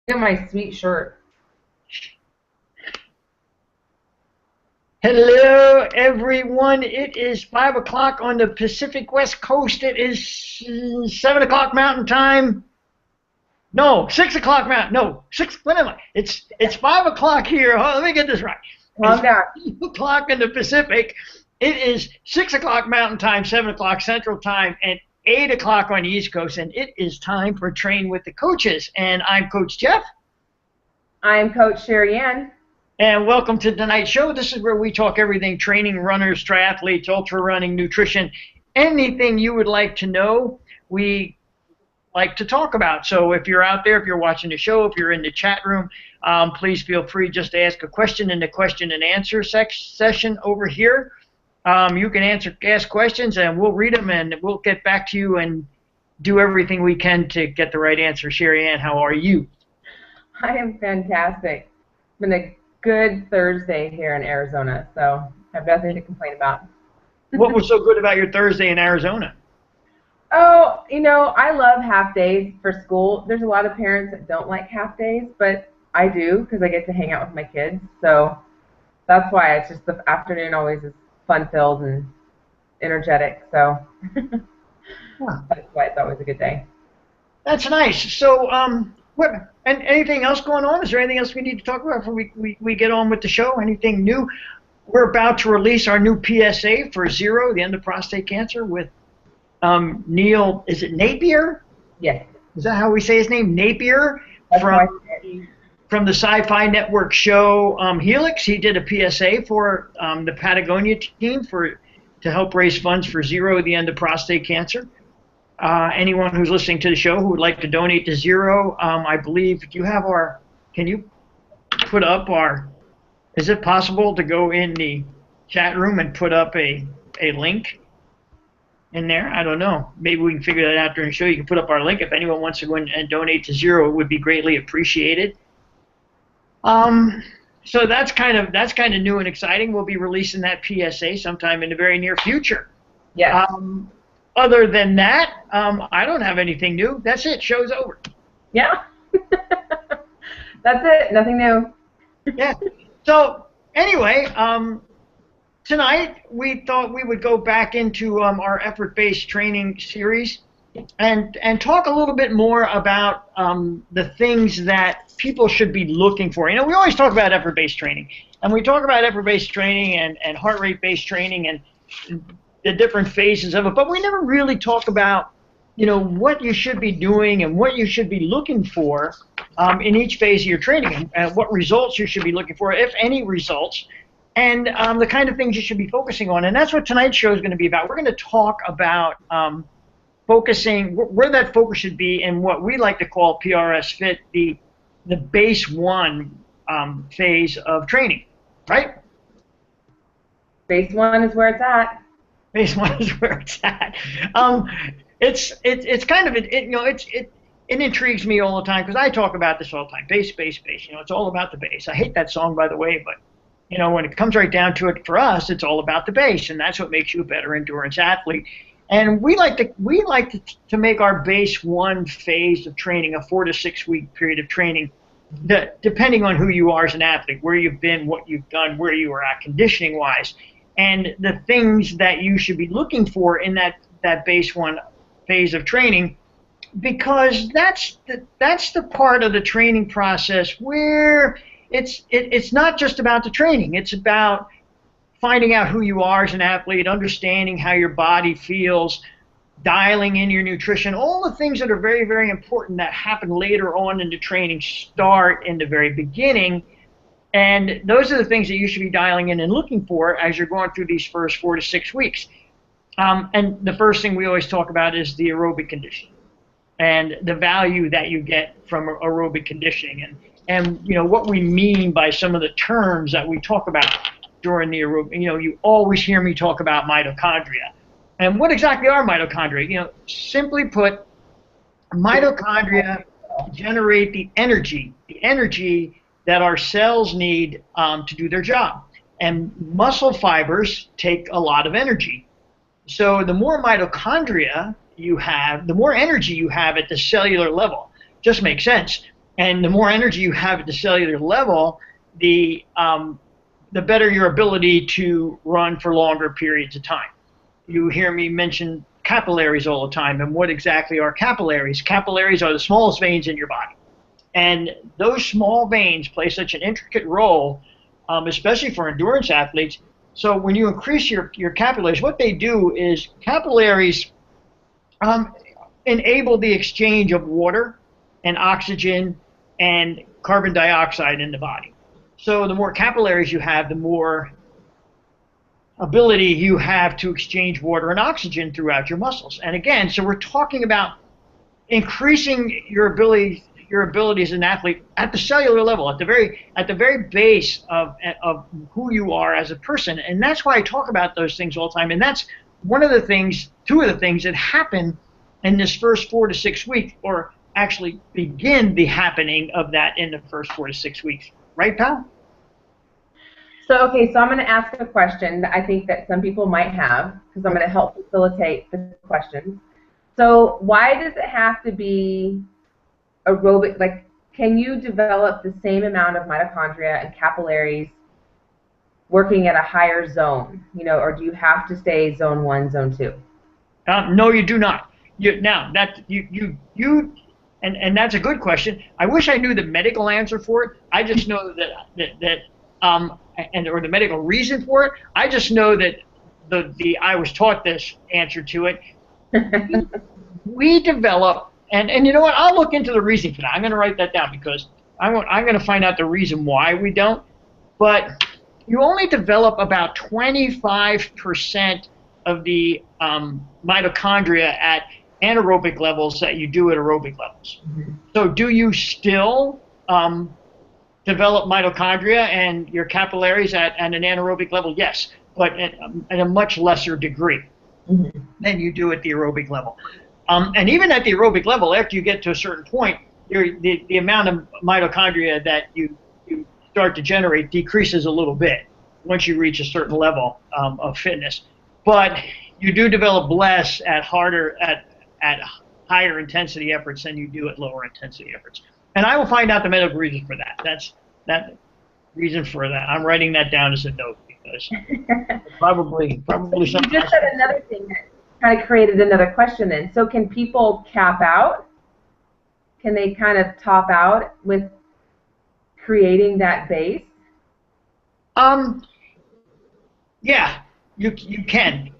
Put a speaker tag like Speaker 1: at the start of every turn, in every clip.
Speaker 1: Get my sweet shirt.
Speaker 2: Hello, everyone. It is 5 o'clock on the Pacific West Coast. It is 7 o'clock Mountain Time. No, 6 o'clock Mountain. No, 6. What am I? It's 5 o'clock here. Oh, let me get this right. It's
Speaker 1: Calm down.
Speaker 2: 5 o'clock in the Pacific. It is 6 o'clock Mountain Time, 7 o'clock Central Time, and 8 o'clock on the East Coast. And it is time for Train with the Coaches. And I'm Coach Jeff.
Speaker 1: I'm Coach SheriAnne.
Speaker 2: And welcome to tonight's show. This is where we talk everything training, runners, triathletes, ultra running, nutrition, anything you would like to know, we like to talk about. So if you're out there, if you're watching the show, if you're in the chat room, please feel free just to ask a question in the question and answer session over here. You can ask questions and we'll read them and we'll get back to you and do everything we can to get the right answer. SheriAnne, how are you?
Speaker 1: I am fantastic. It's been a good Thursday here in Arizona, so I have nothing to complain about.
Speaker 2: What was so good about your Thursday in Arizona?
Speaker 1: Oh, I love half days for school. There's a lot of parents that don't like half days, but I do because I get to hang out with my kids. So that's why it's just the afternoon always is fun-filled and energetic. So that's why it's always a good day.
Speaker 2: That's nice. So, and anything else going on? Is there anything else we need to talk about before we get on with the show? Anything new? We're about to release our new PSA for Zero, the end of prostate cancer, with Neil. Is it Napier?
Speaker 1: Yes.
Speaker 2: Is that how we say his name? Napier
Speaker 1: That's
Speaker 2: from the Sci-Fi Network show Helix. He did a PSA for the Patagonia team to help raise funds for Zero, the end of prostate cancer. Anyone who's listening to the show who would like to donate to Zero, I believe, do you have can you put up is it possible to go in the chat room and put up a link in there? I don't know. Maybe we can figure that out during the show. You can put up our link. If anyone wants to go in and donate to Zero, it would be greatly appreciated. So that's kind of new and exciting. We'll be releasing that PSA sometime in the very near future.
Speaker 1: Yeah.
Speaker 2: Other than that, I don't have anything new. That's it. Show's over.
Speaker 1: Yeah. That's it. Nothing new.
Speaker 2: Yeah. So anyway, tonight we thought we would go back into our effort-based training series and talk a little bit more about the things that people should be looking for. We always talk about effort-based training, and we talk about effort-based training and heart rate-based training and the different phases of it, but we never really talk about, what you should be doing and what you should be looking for in each phase of your training, and what results you should be looking for, if any results, and the kind of things you should be focusing on. And that's what tonight's show is going to be about. We're going to talk about focusing, where that focus should be in what we like to call PRS Fit, the base one phase of training, right?
Speaker 1: Base one is where it's at.
Speaker 2: Base one is where it's at. It's kind of it intrigues me all the time because I talk about this all the time. Base. It's all about the base. I hate that song, by the way, but when it comes right down to it, for us, it's all about the base, and that's what makes you a better endurance athlete. And we like to make our base one phase of training a 4 to 6 week period of training, depending on who you are as an athlete, where you've been, what you've done, where you are at conditioning wise. And the things that you should be looking for in that base one phase of training, because that's the part of the training process where it's not just about the training. It's about finding out who you are as an athlete, understanding how your body feels, dialing in your nutrition, all the things that are very, very important that happen later on in the training start in the very beginning. And those are the things that you should be dialing in and looking for as you're going through these first 4 to 6 weeks. And the first thing we always talk about is the aerobic conditioning and the value that you get from aerobic conditioning, and what we mean by some of the terms that we talk about during the aerobic. You always hear me talk about mitochondria. And what exactly are mitochondria? Simply put, mitochondria generate the energy that our cells need to do their job. And muscle fibers take a lot of energy. So the more mitochondria you have, the more energy you have at the cellular level. Just makes sense. And the more energy you have at the cellular level, the better your ability to run for longer periods of time. You hear me mention capillaries all the time. And what exactly are capillaries? Capillaries are the smallest veins in your body. And those small veins play such an intricate role, especially for endurance athletes. So when you increase your capillaries, what they do is capillaries enable the exchange of water and oxygen and carbon dioxide in the body. So the more capillaries you have, the more ability you have to exchange water and oxygen throughout your muscles. And again, so we're talking about increasing your abilities as an athlete at the cellular level, at the very base of who you are as a person. And that's why I talk about those things all the time. And that's two of the things that happen in this first 4 to 6 weeks, or actually begin the happening of that in the first 4 to 6 weeks. Right, pal?
Speaker 1: So, okay, so I'm going to ask a question that I think that some people might have, because I'm going to help facilitate the questions. So why does it have to be aerobic? Like, can you develop the same amount of mitochondria and capillaries working at a higher zone, or do you have to stay zone 1, zone 2?
Speaker 2: No, you do not. And that's a good question. I wish I knew the medical answer for it. I just know or the medical reason for it. I just know that I was taught this answer to it. We develop, and you know what? I'll look into the reason for that. I'm going to write that down because I'm going to find out the reason why we don't. But you only develop about 25% of the mitochondria at anaerobic levels that you do at aerobic levels. Mm-hmm. So do you still develop mitochondria and your capillaries at an anaerobic level? Yes, but at a much lesser degree than you do at the aerobic level. And even at the aerobic level, after you get to a certain point, the amount of mitochondria that you start to generate decreases a little bit once you reach a certain level of fitness. But you do develop less at higher intensity efforts than you do at lower intensity efforts. And I will find out the medical reason for that. That's that reason for that. I'm writing that down as a note because probably something.
Speaker 1: You just said another thing that kind of created another question then. So can people cap out? Can they kind of top out with creating that base?
Speaker 2: Yeah, you can.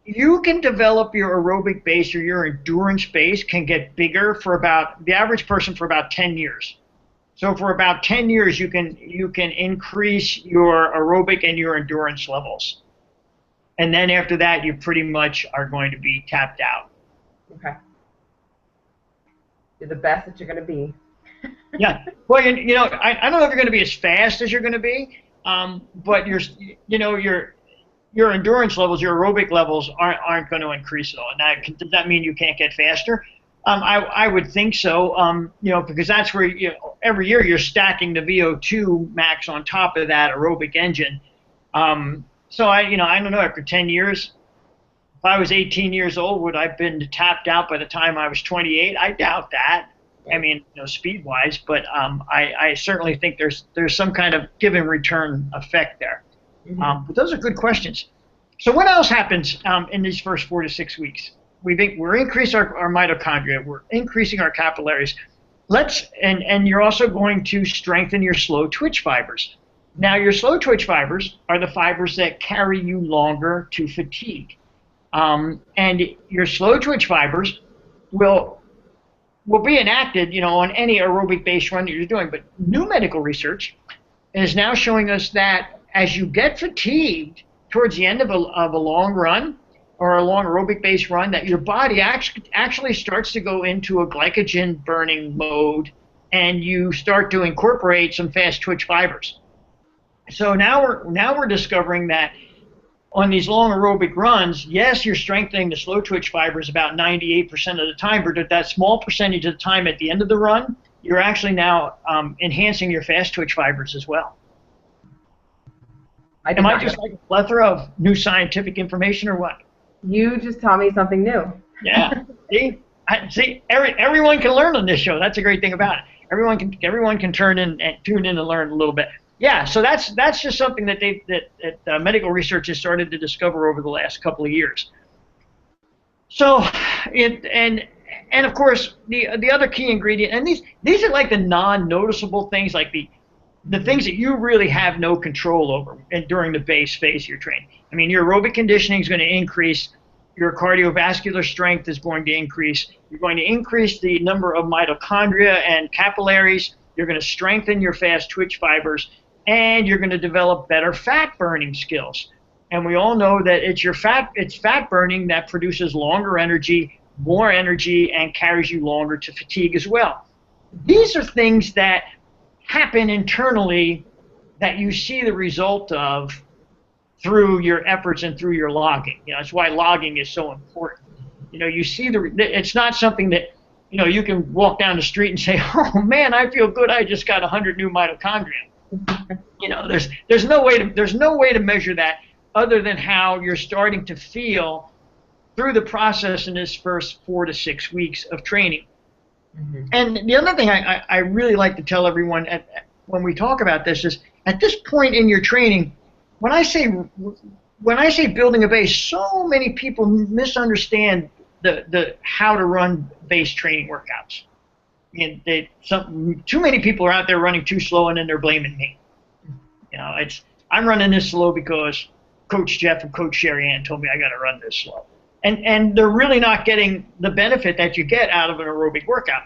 Speaker 2: You can develop your aerobic base or your endurance base can get bigger for about the average person for about 10 years. So for about 10 years, you can increase your aerobic and your endurance levels. And then after that, you pretty much are going to be tapped out.
Speaker 1: Okay. You're the best that you're going to be.
Speaker 2: Yeah. Well, I don't know if you're going to be as fast as you're going to be, but your endurance levels, your aerobic levels aren't going to increase at all. Now, does that mean you can't get faster? I would think so, because that's where every year you're stacking the VO2 max on top of that aerobic engine. So I don't know, after 10 years, if I was 18 years old, would I have been tapped out by the time I was 28? I doubt that. I mean, speed-wise, but I certainly think there's some kind of give and return effect there. Mm-hmm. But those are good questions. So what else happens in these first 4 to 6 weeks? We're increasing our mitochondria. We're increasing our capillaries. And you're also going to strengthen your slow twitch fibers. Now, your slow twitch fibers are the fibers that carry you longer to fatigue. And your slow twitch fibers will be enacted, on any aerobic-based run that you're doing. But new medical research is now showing us that as you get fatigued towards the end of a long run or a long aerobic-based run, that your body actually starts to go into a glycogen-burning mode, and you start to incorporate some fast twitch fibers. So now we're discovering that on these long aerobic runs, yes, you're strengthening the slow twitch fibers about 98% of the time, but at that small percentage of the time at the end of the run, you're actually now enhancing your fast twitch fibers as well. Am I just like a plethora of new scientific information or what?
Speaker 1: You just taught me something new.
Speaker 2: Yeah. See? See, everyone can learn on this show. That's a great thing about it. Everyone can turn in and tune in and learn a little bit. Yeah, so that's just something that medical research has started to discover over the last couple of years. So, and of course the other key ingredient, and these are like the non-noticeable things, like the things that you really have no control over during the base phase of your training. I mean, your aerobic conditioning is going to increase. Your cardiovascular strength is going to increase. You're going to increase the number of mitochondria and capillaries. You're going to strengthen your fast twitch fibers, and you're going to develop better fat burning skills. And we all know that it's fat burning that produces longer energy, more energy, and carries you longer to fatigue as well. These are things that happen internally that you see the result of through your efforts and through your logging. That's why logging is so important. You see it's not something that, you can walk down the street and say, oh man, I feel good, I just got 100 new mitochondria. There's no way to measure that other than how you're starting to feel through the process in this first 4 to 6 weeks of training. Mm-hmm. And the other thing I really like to tell everyone when we talk about this is, at this point in your training, when I say building a base, so many people misunderstand the how to run base training workouts. Too many people are out there running too slow, and then they're blaming me. I'm running this slow because Coach Jeff and Coach SheriAnne told me I got to run this slow. And they're really not getting the benefit that you get out of an aerobic workout.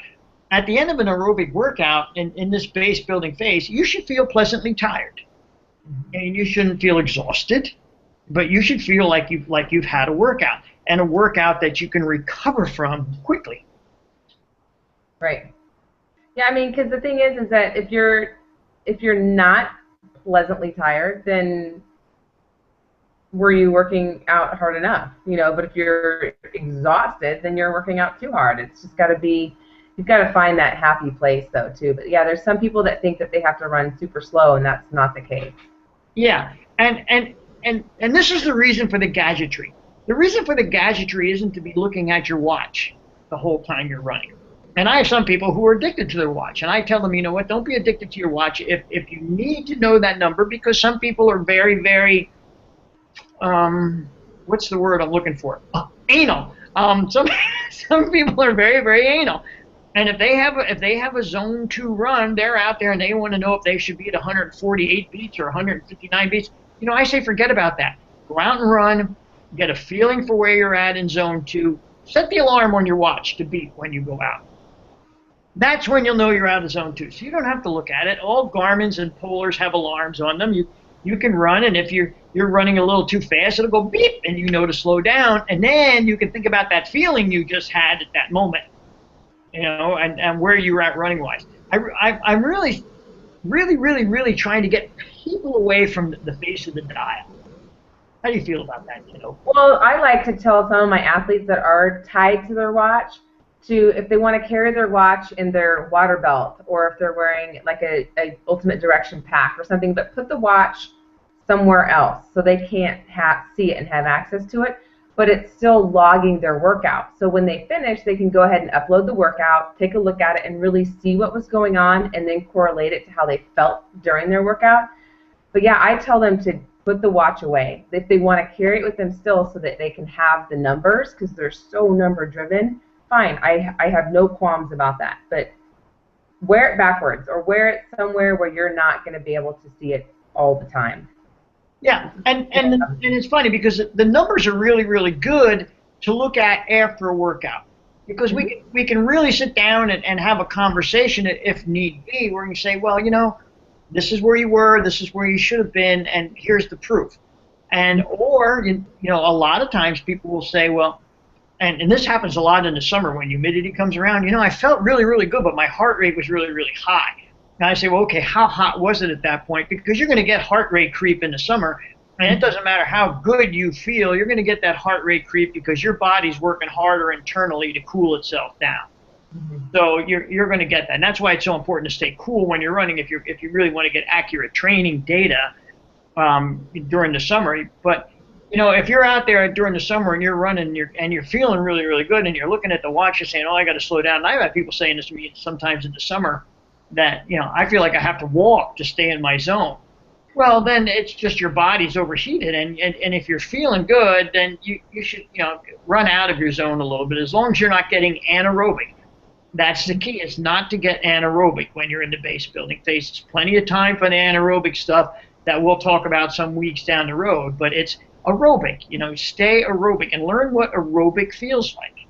Speaker 2: At the end of an aerobic workout, in this base building phase, you should feel pleasantly tired. And you shouldn't feel exhausted, but you should feel like you've had a workout, and a workout that you can recover from quickly.
Speaker 1: Right. Yeah, I mean, because the thing is that if you're not pleasantly tired, then were you working out hard enough? But if you're exhausted, then you're working out too hard. It's just got to be, you've got to find that happy place though too. But yeah, there's some people that think that they have to run super slow, and that's not the case.
Speaker 2: Yeah, and this is the reason for the gadgetry. The reason for the gadgetry isn't to be looking at your watch the whole time you're running. And I have some people who are addicted to their watch, and I tell them, don't be addicted to your watch if you need to know that number, because some people are very, very, what's the word I'm looking for? Anal. Some people are very, very anal. And if they have a zone 2 run, they're out there and they want to know if they should be at 148 beats or 159 beats. I say forget about that. Go out and run, get a feeling for where you're at in zone 2. Set the alarm on your watch to beep when you go out. That's when you'll know you're out of zone 2. So you don't have to look at it. All Garmin's and Polars have alarms on them. You can run, and if you're running a little too fast, it'll go beep, and you know to slow down, and then you can think about that feeling you just had at that moment. And where you're at running wise. I'm really, really, really, really trying to get people away from the face of the dial. How do you feel about that,
Speaker 1: Well, I like to tell some of my athletes that are tied to their watch if they want to carry their watch in their water belt, or if they're wearing like a ultimate direction pack or something, but put the watch somewhere else so they can't see it and have access to it. But it's still logging their workout. So when they finish, they can go ahead and upload the workout, take a look at it, and really see what was going on, and then correlate it to how they felt during their workout. But yeah, I tell them to put the watch away if they want to carry it with them still, so that they can have the numbers, because they're so number driven. Fine, I have no qualms about that. But wear it backwards, or wear it somewhere where you're not going to be able to see it all the time.
Speaker 2: Yeah, and it's funny because the numbers are really, really good to look at after a workout, because we can really sit down and have a conversation if need be, where you say, well, this is where you were, this is where you should have been, and here's the proof. Or a lot of times people will say, well, and this happens a lot in the summer when humidity comes around, I felt really, really good, but my heart rate was really, really high. And I say, well, okay, how hot was it at that point? Because you're going to get heart rate creep in the summer, and it doesn't matter how good you feel, you're going to get that heart rate creep because your body's working harder internally to cool itself down. Mm-hmm. So you're going to get that. And that's why it's so important to stay cool when you're running if you really want to get accurate training data during the summer. But You know, if you're out there during the summer and you're running and you're feeling really, really good and you're looking at the watch and saying, oh, I got to slow down. And I've had people saying this to me sometimes in the summer that, you know, I feel like I have to walk to stay in my zone. Well, then it's just your body's overheated. And if you're feeling good, then you should, you know, run out of your zone a little bit as long as you're not getting anaerobic. That's the key, is not to get anaerobic when you're in the base building phase. There's plenty of time for the anaerobic stuff that we'll talk about some weeks down the road, but it's aerobic. You know, stay aerobic and learn what aerobic feels like.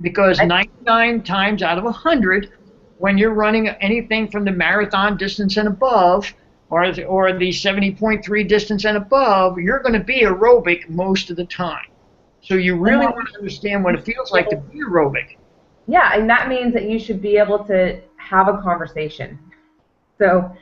Speaker 2: Because 99 times out of 100, when you're running anything from the marathon distance and above, or the 70.3 distance and above, you're going to be aerobic most of the time. So you really want to understand what it feels like to be aerobic.
Speaker 1: Yeah, and that means that you should be able to have a conversation. So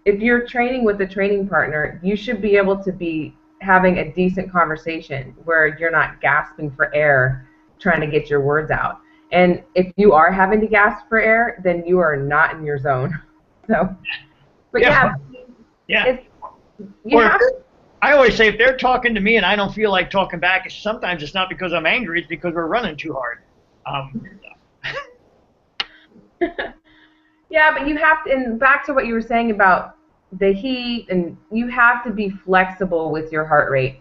Speaker 1: if you're training with a training partner, you should be able to be having a decent conversation where you're not gasping for air trying to get your words out. And if you are having to gasp for air, then you are not in your zone. So, but yeah.
Speaker 2: I always say if they're talking to me and I don't feel like talking back, sometimes it's not because I'm angry, it's because we're running too hard.
Speaker 1: Yeah, but you have to, and back to what you were saying about the heat, and you have to be flexible with your heart rate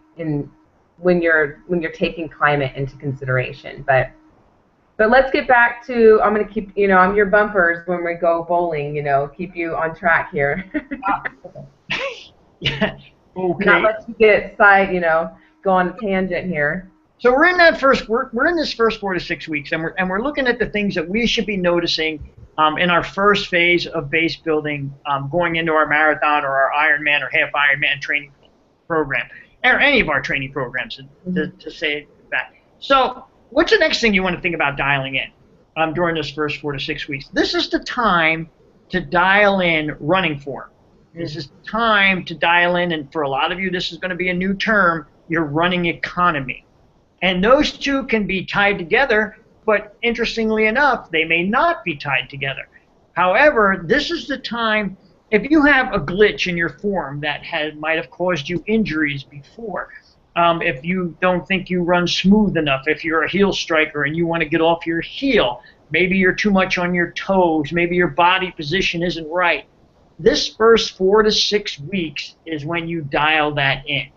Speaker 1: when you're taking climate into consideration. But let's get back to, I'm going to keep, I'm your bumpers when we go bowling, keep you on track here.
Speaker 2: Yeah. Okay.
Speaker 1: Not let you get go on a tangent here.
Speaker 2: So we're in this first 4 to 6 weeks, and we're looking at the things that we should be noticing in our first phase of base building, going into our marathon or our Ironman or half Ironman training program, or any of our training programs, to say that. So what's the next thing you want to think about dialing in during this first 4 to 6 weeks? This is the time to dial in running form. This is the time to dial in, and for a lot of you, this is going to be a new term, your running economy. And those two can be tied together, but interestingly enough, they may not be tied together. However, this is the time, if you have a glitch in your form that might have caused you injuries before, if you don't think you run smooth enough, if you're a heel striker and you want to get off your heel, maybe you're too much on your toes, maybe your body position isn't right. This first 4 to 6 weeks is when you dial that in.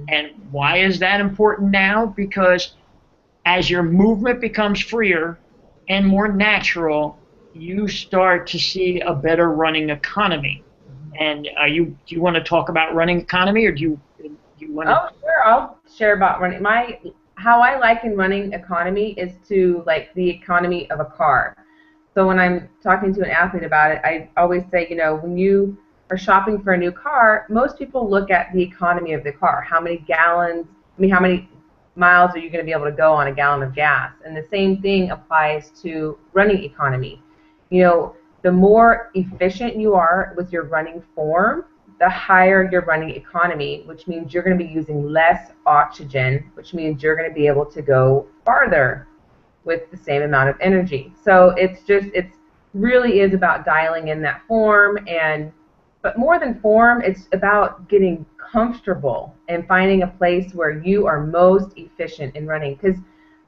Speaker 2: And why is that important now? Because as your movement becomes freer and more natural, you start to see a better running economy. And do you want to talk about running economy, or do you want to?
Speaker 1: Oh, sure. I'll share about running. How I liken running economy is to like the economy of a car. So when I'm talking to an athlete about it, I always say, when you are shopping for a new car, most people look at the economy of the car. How many miles are you going to be able to go on a gallon of gas? And the same thing applies to running economy. The more efficient you are with your running form, the higher your running economy, which means you're going to be using less oxygen, which means you're going to be able to go farther with the same amount of energy. So it really is about dialing in that form, but more than form, it's about getting comfortable and finding a place where you are most efficient in running, because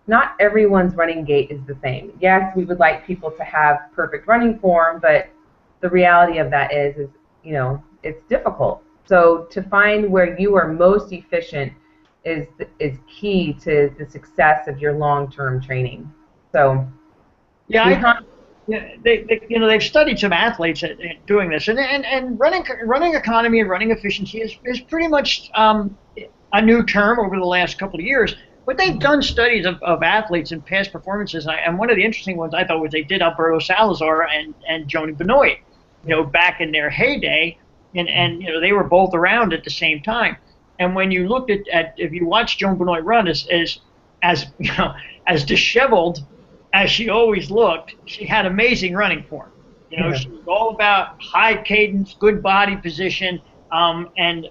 Speaker 1: not everyone's running gait is the same. Yes, we would like people to have perfect running form, but the reality of that is it's difficult. So to find where you are most efficient is key to the success of your long-term training. So
Speaker 2: they've studied some athletes at doing this, and running economy and running efficiency is pretty much a new term over the last couple of years. But they've done studies of athletes and past performances, and one of the interesting ones I thought was they did Alberto Salazar and Joni Benoit, back in their heyday, and they were both around at the same time. And when you looked at if you watched Joan Benoit run, as disheveled as she always looked, she had amazing running form. She was all about high cadence, good body position, and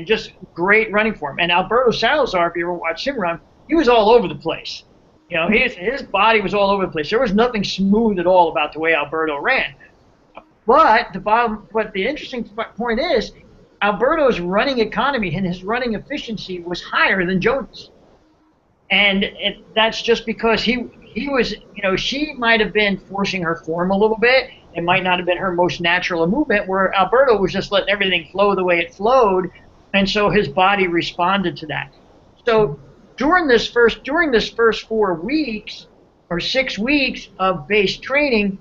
Speaker 2: just great running form. And Alberto Salazar, if you ever watched him run, he was all over the place. His body was all over the place. There was nothing smooth at all about the way Alberto ran. But the interesting point is, Alberto's running economy and his running efficiency was higher than Jonas. And that's just because he was, she might have been forcing her form a little bit. It might not have been her most natural movement, where Alberto was just letting everything flow the way it flowed, and so his body responded to that. So during this first 4 weeks or 6 weeks of base training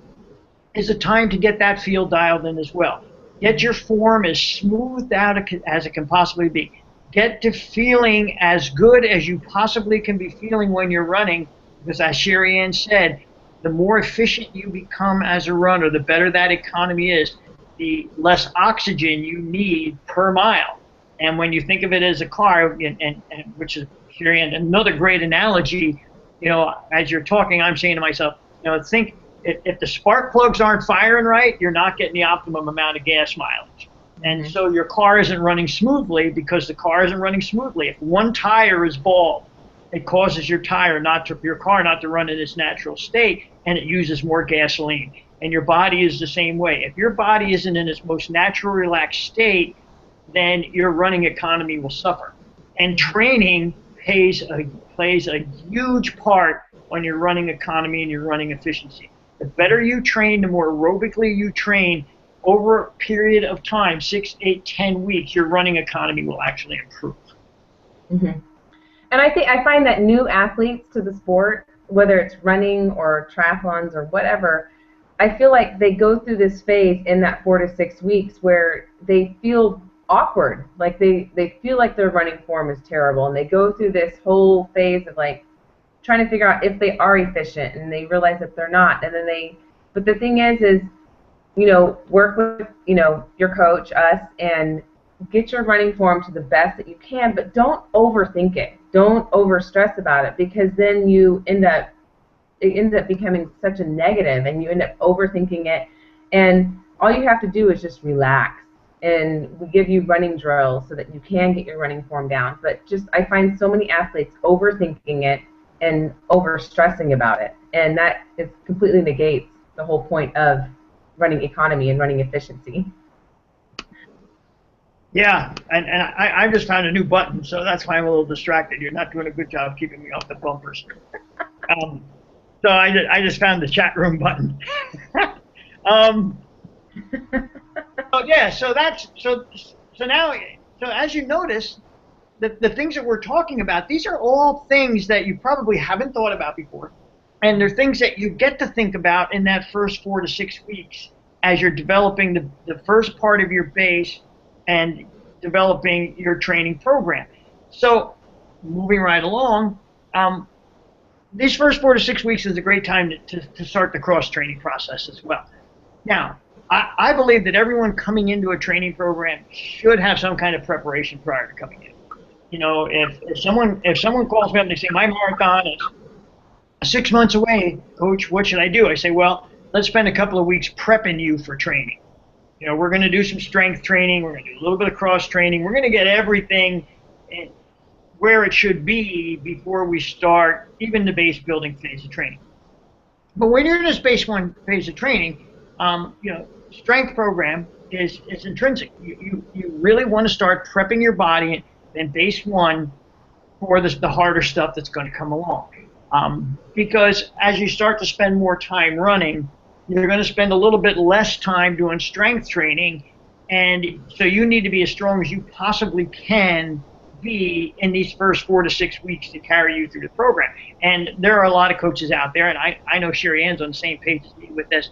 Speaker 2: is a time to get that feel dialed in as well. Get your form as smoothed out as it can possibly be. Get to feeling as good as you possibly can be feeling when you're running, because as SheriAnne said, the more efficient you become as a runner, the better that economy is, the less oxygen you need per mile. And when you think of it as a car, and which is SheriAnne, another great analogy, as you're talking, I'm saying to myself, think if the spark plugs aren't firing right, you're not getting the optimum amount of gas mileage. And so your car isn't running smoothly because the car isn't running smoothly. If one tire is bald, it causes your car not to run in its natural state, and it uses more gasoline. And your body is the same way. If your body isn't in its most natural, relaxed state, then your running economy will suffer. And training plays a huge part on your running economy and your running efficiency. The better you train, the more aerobically you train, over a period of time, 6, 8, 10 weeks, your running economy will actually improve.
Speaker 1: Mm-hmm. And I find that new athletes to the sport, whether it's running or triathlons or whatever, I feel like they go through this phase in that 4 to 6 weeks where they feel awkward, like they feel like their running form is terrible, and they go through this whole phase of like trying to figure out if they are efficient, and they realize that they're not, and then but the thing is work with your coach, us, and get your running form to the best that you can, but don't overthink it. Don't overstress about it, because then it ends up becoming such a negative, and you end up overthinking it. And all you have to do is just relax. And we give you running drills so that you can get your running form down. But I find so many athletes overthinking it and overstressing about it, and that completely negates the whole point of running economy and running efficiency.
Speaker 2: Yeah, and I just found a new button, so that's why I'm a little distracted. You're not doing a good job keeping me off the bumpers. So I just found the chat room button. So as you notice, the things that we're talking about, these are all things that you probably haven't thought about before, and they're things that you get to think about in that first 4 to 6 weeks as you're developing the first part of your base and developing your training program. So moving right along, these first 4 to 6 weeks is a great time to start the cross-training process as well. Now, I believe that everyone coming into a training program should have some kind of preparation prior to coming in. If someone calls me up and they say, my marathon is 6 months away, coach, what should I do? I say, well, let's spend a couple of weeks prepping you for training. We're going to do some strength training. We're going to do a little bit of cross training. We're going to get everything where it should be before we start even the base building phase of training. But when you're in this base 1 phase of training, strength program is intrinsic. You really want to start prepping your body in base 1 for the harder stuff that's going to come along. Because as you start to spend more time running, you're going to spend a little bit less time doing strength training, and so you need to be as strong as you possibly can be in these first 4 to 6 weeks to carry you through the program. And there are a lot of coaches out there, and I know SheriAnne's on the same page as me with this,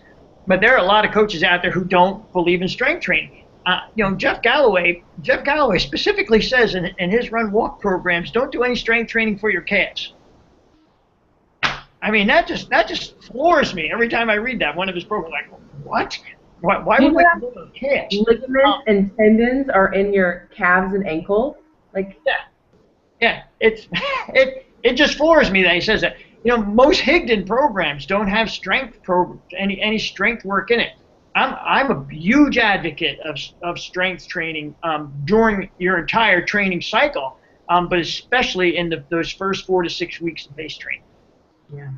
Speaker 2: but there are a lot of coaches out there who don't believe in strength training. Jeff Galloway specifically says in his run-walk programs, don't do any strength training for your calves. I mean, that just floors me every time I read that, one of his programs. Like, what? Why would we do those calves?
Speaker 1: Ligaments and tendons are in your calves and ankles?
Speaker 2: Yeah. It just floors me that he says that. Most Higdon programs don't have any strength work in it. I'm a huge advocate of strength training during your entire training cycle, but especially in those first 4 to 6 weeks of base training.
Speaker 1: Yeah,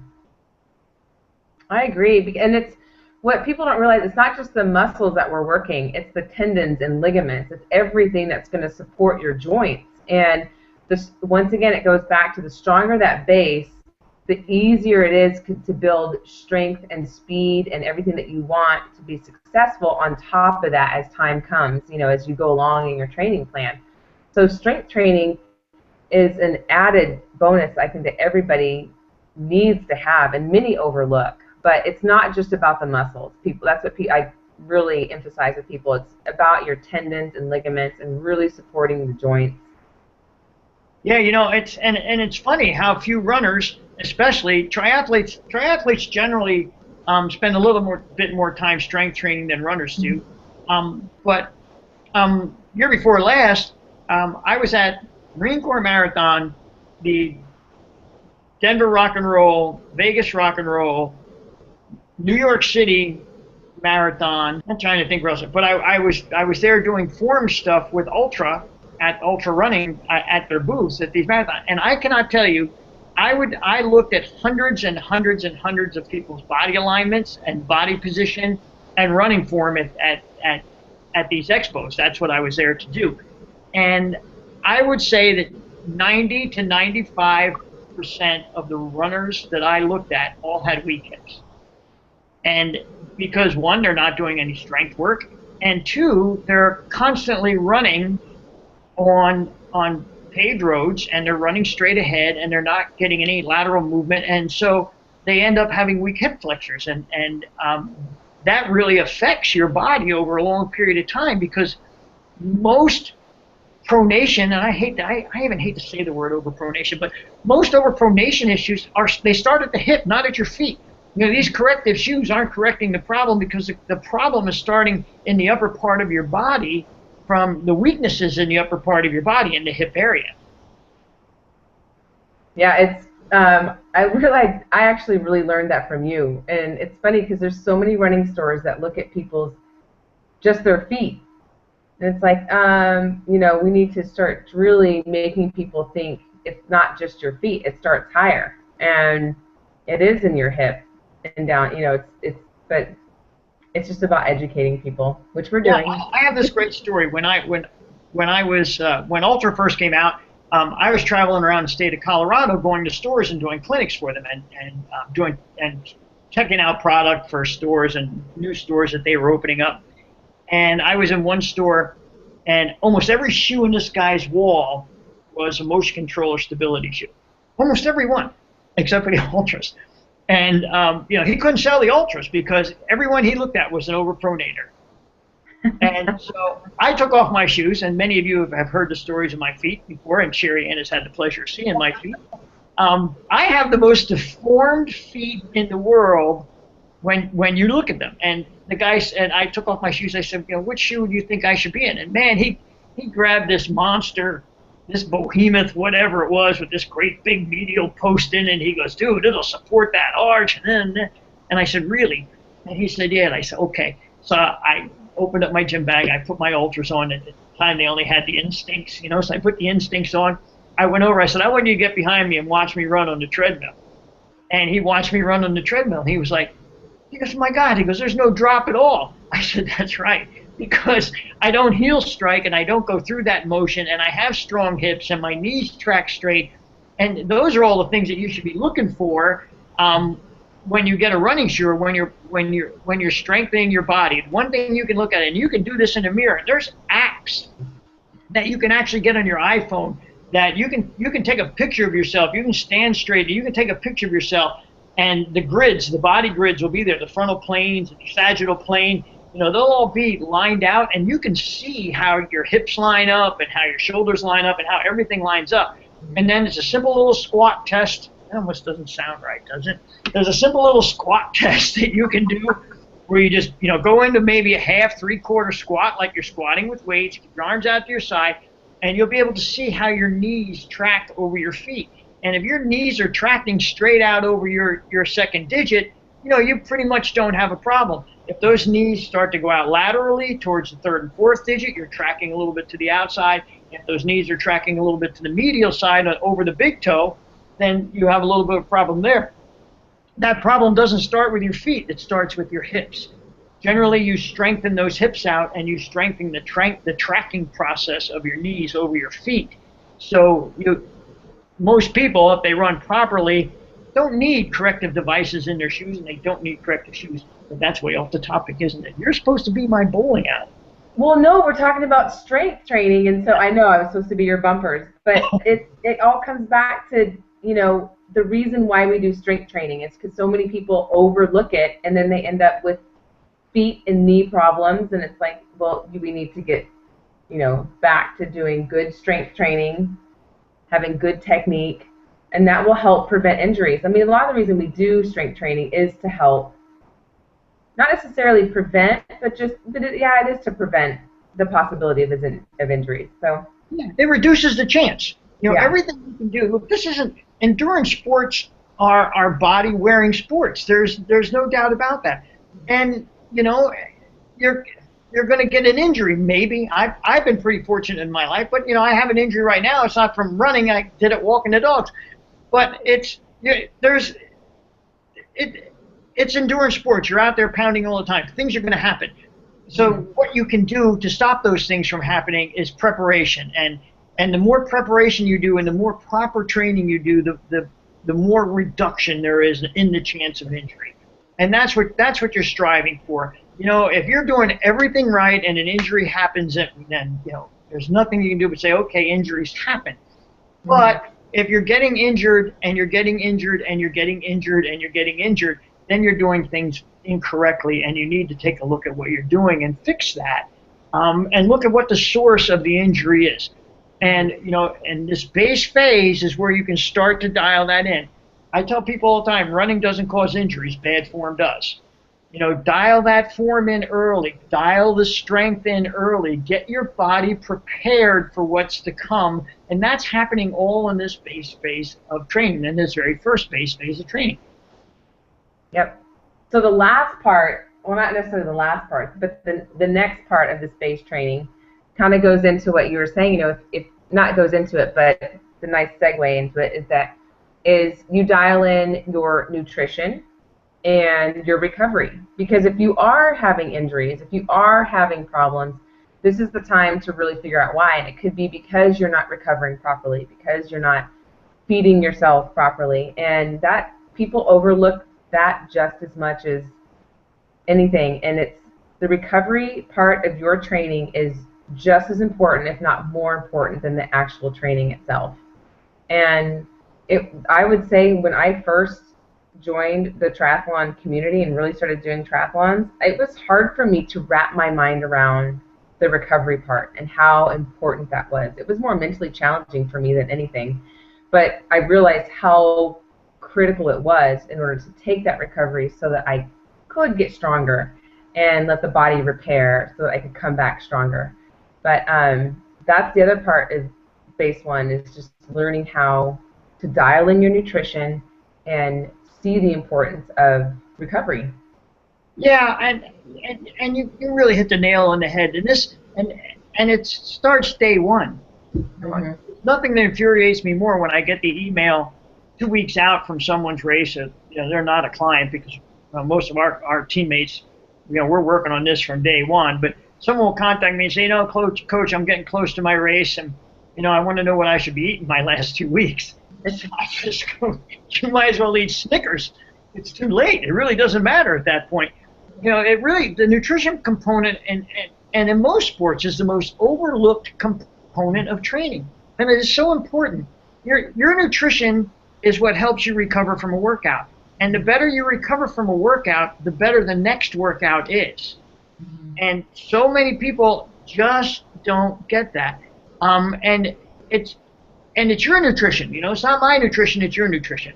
Speaker 1: I agree, and it's what people don't realize, it's not just the muscles that we're working, it's the tendons and ligaments. It's everything that's going to support your joints. And this, once again, it goes back to the stronger that base, the easier it is to build strength and speed and everything that you want to be successful on top of that as time comes, as you go along in your training plan. So strength training is an added bonus, I think, that everybody needs to have and many overlook. But it's not just about the muscles. That's what I really emphasize with people. It's about your tendons and ligaments and really supporting the joints.
Speaker 2: Yeah, it's funny how few runners, especially triathletes generally spend a little bit more time strength training than runners do. But year before last, I was at Marine Corps Marathon, the Denver Rock and Roll, Vegas Rock and Roll, New York City Marathon. I'm trying to think where else, but I was there doing forum stuff with Ultra Running at their booths at these marathons, and I cannot tell you, I looked at hundreds and hundreds and hundreds of people's body alignments and body position and running form at these expos. That's what I was there to do, and I would say that 90 to 95% of the runners that I looked at all had weak hips. And because one, they're not doing any strength work, and two, they're constantly running on paved roads, and they're running straight ahead, and they're not getting any lateral movement, and so they end up having weak hip flexors, and that really affects your body over a long period of time, because most pronation, and I even hate to say the word overpronation, but most overpronation issues they start at the hip, not at your feet. These corrective shoes aren't correcting the problem, because the problem is starting in the upper part of your body, from the weaknesses in the upper part of your body in the hip area.
Speaker 1: Yeah, it's I realized I actually really learned that from you, and it's funny because there's so many running stores that look at people's just their feet, and it's like we need to start really making people think it's not just your feet; it starts higher, and it is in your hip and down. But it's just about educating people, which we're doing.
Speaker 2: Yeah, I have this great story. When Ultra first came out, I was traveling around the state of Colorado, going to stores and doing clinics for them, and checking out product for stores and new stores that they were opening up. And I was in one store, and almost every shoe in this guy's wall was a motion control or stability shoe. Almost every one, except for the Ultras. And he couldn't sell the Ultras because everyone he looked at was an overpronator. And so I took off my shoes, and many of you have heard the stories of my feet before, and SheriAnne has had the pleasure of seeing my feet. I have the most deformed feet in the world when you look at them. And the guy said, I took off my shoes. I said, which shoe do you think I should be in? And man, he grabbed this monster, this behemoth, whatever it was, with this great big medial post in, and he goes, dude, it'll support that arch. And I said, really? And he said, yeah. And I said, okay. So I opened up my gym bag. I put my Ultras on. At the time, they only had the Instincts, so I put the Instincts on. I went over. I said, I want you to get behind me and watch me run on the treadmill. And he watched me run on the treadmill. He was like, he goes, my God. He goes, there's no drop at all. I said, that's right. Because I don't heel strike, and I don't go through that motion, and I have strong hips, and my knees track straight, and those are all the things that you should be looking for when you get a running shoe, or when you're strengthening your body. One thing you can look at, and you can do this in a mirror. There's apps that you can actually get on your iPhone that you can take a picture of yourself. You can stand straight. You can take a picture of yourself, and the body grids will be there. The frontal planes, the sagittal plane. They'll all be lined out, and you can see how your hips line up and how your shoulders line up and how everything lines up. And then it's a simple little squat test. That almost doesn't sound right, does it? There's a simple little squat test that you can do where you just, go into maybe a half, three-quarter squat like you're squatting with weights, keep your arms out to your side, and you'll be able to see how your knees track over your feet. And if your knees are tracking straight out over your second digit, you pretty much don't have a problem. If those knees start to go out laterally towards the third and fourth digit, you're tracking a little bit to the outside. If those knees are tracking a little bit to the medial side over the big toe, then you have a little bit of a problem there. that problem doesn't start with your feet. It starts with your hips. Generally, you strengthen those hips out and you strengthen the tracking process of your knees over your feet. So most people, if they run properly, don't need corrective devices in their shoes, and they don't need corrective shoes. But that's way off the topic, isn't it? You're supposed to be my bowling alley.
Speaker 1: Well, no, we're talking about strength training, and so I know I was supposed to be your bumpers, but it all comes back to, the reason why we do strength training is because so many people overlook it, and then they end up with feet and knee problems, and it's like, well, we need to get, back to doing good strength training, having good technique, and that will help prevent injuries. I mean, a lot of the reason we do strength training is to help, not necessarily prevent, but it is to prevent the possibility of injuries. So
Speaker 2: yeah, it reduces the chance. Everything you can do. Look, this isn't endurance sports are body wearing sports. There's no doubt about that. And you're going to get an injury. Maybe I've been pretty fortunate in my life, but I have an injury right now. It's not from running. I did it walking the dogs, but it's endurance sports. You're out there pounding all the time. Things are going to happen. So what you can do to stop those things from happening is preparation. And the more preparation you do and the more proper training you do, the more reduction there is in the chance of injury. And that's what you're striving for. If you're doing everything right and an injury happens, then there's nothing you can do but say, okay, injuries happen. But if you're getting injured and you're getting injured and you're getting injured and you're getting injured, then you're doing things incorrectly, and you need to take a look at what you're doing and fix that, and look at what the source of the injury is. And and this base phase is where you can start to dial that in. I tell people all the time, running doesn't cause injuries, bad form does. Dial that form in early, dial the strength in early, get your body prepared for what's to come, and that's happening all in this base phase of training, in this very first base phase of training.
Speaker 1: Yep. So the last part, well, not necessarily the last part, but the next part of this base training kind of goes into what you were saying. If not goes into it, but the nice segue into it is you dial in your nutrition and your recovery. Because if you are having injuries, if you are having problems, this is the time to really figure out why. And it could be because you're not recovering properly, because you're not feeding yourself properly, and that people overlook that just as much as anything. And it's the recovery part of your training is just as important, if not more important, than the actual training itself. And I would say when I first joined the triathlon community and really started doing triathlons, it was hard for me to wrap my mind around the recovery part and how important that was. It was more mentally challenging for me than anything, but I realized how critical it was in order to take that recovery so that I could get stronger and let the body repair so that I could come back stronger. But that's the other part is base one, is just learning how to dial in your nutrition and see the importance of recovery.
Speaker 2: Yeah, and you really hit the nail on the head. And it starts day one. Mm-hmm. Nothing that infuriates me more when I get the email 2 weeks out from someone's race. They're not a client because most of our teammates, we're working on this from day one. But someone will contact me and say, coach, I'm getting close to my race, and I want to know what I should be eating my last 2 weeks. I just go, you might as well eat Snickers. It's too late. It really doesn't matter at that point. The nutrition component and in most sports is the most overlooked component of training. And it is so important. Your nutrition is what helps you recover from a workout. And the better you recover from a workout, the better the next workout is. Mm-hmm. And so many people just don't get that. And it's your nutrition. It's not my nutrition, it's your nutrition.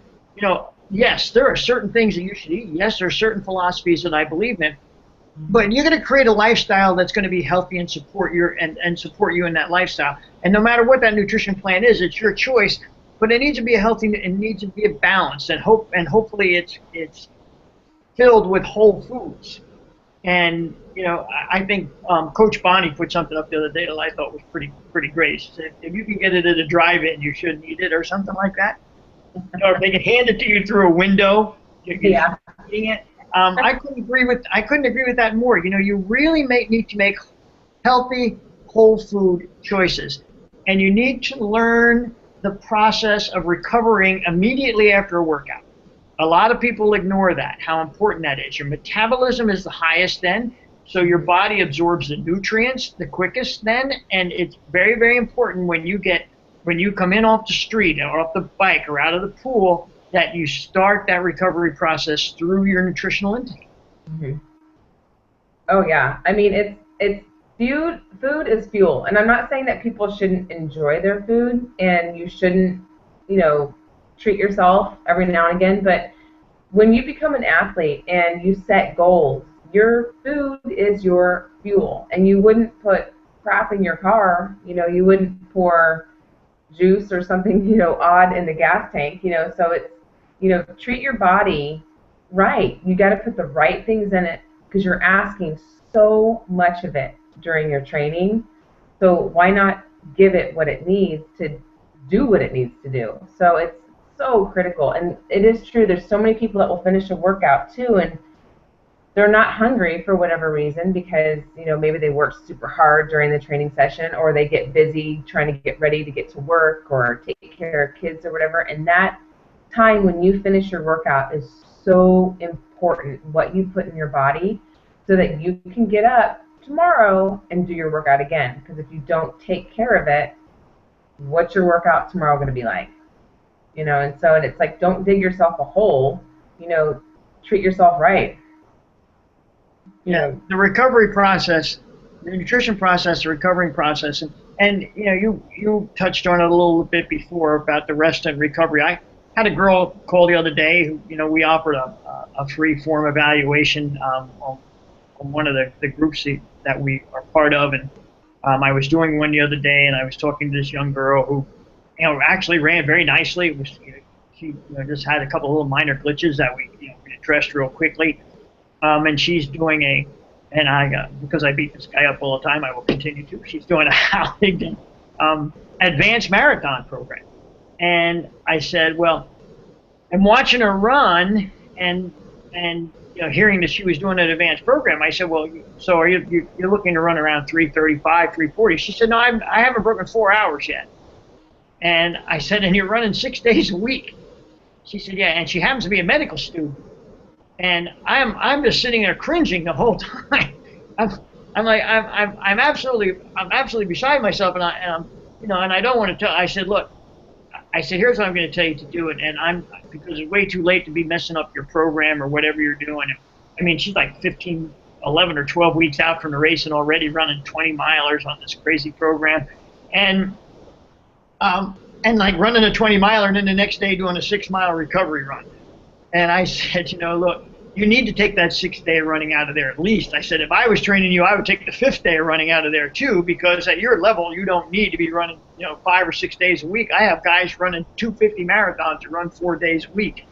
Speaker 2: Yes, there are certain things that you should eat. Yes, there are certain philosophies that I believe in. But you're going to create a lifestyle that's going to be healthy and support and support you in that lifestyle. And no matter what that nutrition plan is, it's your choice. But it needs to be a healthy, it needs to be a balance, and hopefully it's filled with whole foods. And I think Coach Bonnie put something up the other day that I thought was pretty great. She said, if you can get it at a drive-in, you shouldn't eat it, or something like that. Or if they can hand it to you through a window, You're just eating it. I couldn't agree with that more. You really need to make healthy, whole food choices, and you need to learn the process of recovering immediately after a workout. A lot of people ignore that, how important that is. Your metabolism is the highest then, so your body absorbs the nutrients the quickest then, and it's very, very important when you come in off the street or off the bike or out of the pool that you start that recovery process through your nutritional intake.
Speaker 1: Mm-hmm. Oh yeah, I mean it's food is fuel, and I'm not saying that people shouldn't enjoy their food and you shouldn't, treat yourself every now and again, but when you become an athlete and you set goals, your food is your fuel, and you wouldn't put crap in your car, you wouldn't pour juice or something, odd in the gas tank, so it's, treat your body right. You got to put the right things in it because you're asking so much of it during your training. So why not give it what it needs to do what it needs to do? So it's so critical. And it is true, there's so many people that will finish a workout too, and they're not hungry for whatever reason because, maybe they work super hard during the training session, or they get busy trying to get ready to get to work or take care of kids or whatever. And that time when you finish your workout is so important, what you put in your body, so that you can get up tomorrow and do your workout again. Because if you don't take care of it, what's your workout tomorrow going to be like? And so it's like, don't dig yourself a hole, treat yourself right.
Speaker 2: The recovery process, the nutrition process, the recovering process, and you touched on it a little bit before about the rest and recovery. I had a girl call the other day who, we offered a free form evaluation on one of the groups that we are part of, and I was doing one the other day, and I was talking to this young girl who, actually ran very nicely. It was, she just had a couple of little minor glitches that we addressed real quickly. And she's doing because I beat this guy up all the time, I will continue to. She's doing a Halligan advanced marathon program. And I said, well, I'm watching her run and hearing that she was doing an advanced program. I said, well, so you're looking to run around 335, 340? She said, no, I haven't broken 4 hours yet. And I said, and you're running 6 days a week? She said, yeah, and she happens to be a medical student. And I'm just sitting there cringing the whole time. I'm absolutely beside myself, and I don't want to tell. I said, look, here's what I'm going to tell you to do it, and because it's way too late to be messing up your program or whatever you're doing. I mean, she's like 11 or 12 weeks out from the race and already running 20 milers on this crazy program, and like running a 20 miler and then the next day doing a 6 mile recovery run. And I said, look, you need to take that 6th day of running out of there at least. I said, if I was training you, I would take the 5th day of running out of there too, because at your level, you don't need to be running, 5 or 6 days a week. I have guys running 250 marathons to run 4 days a week.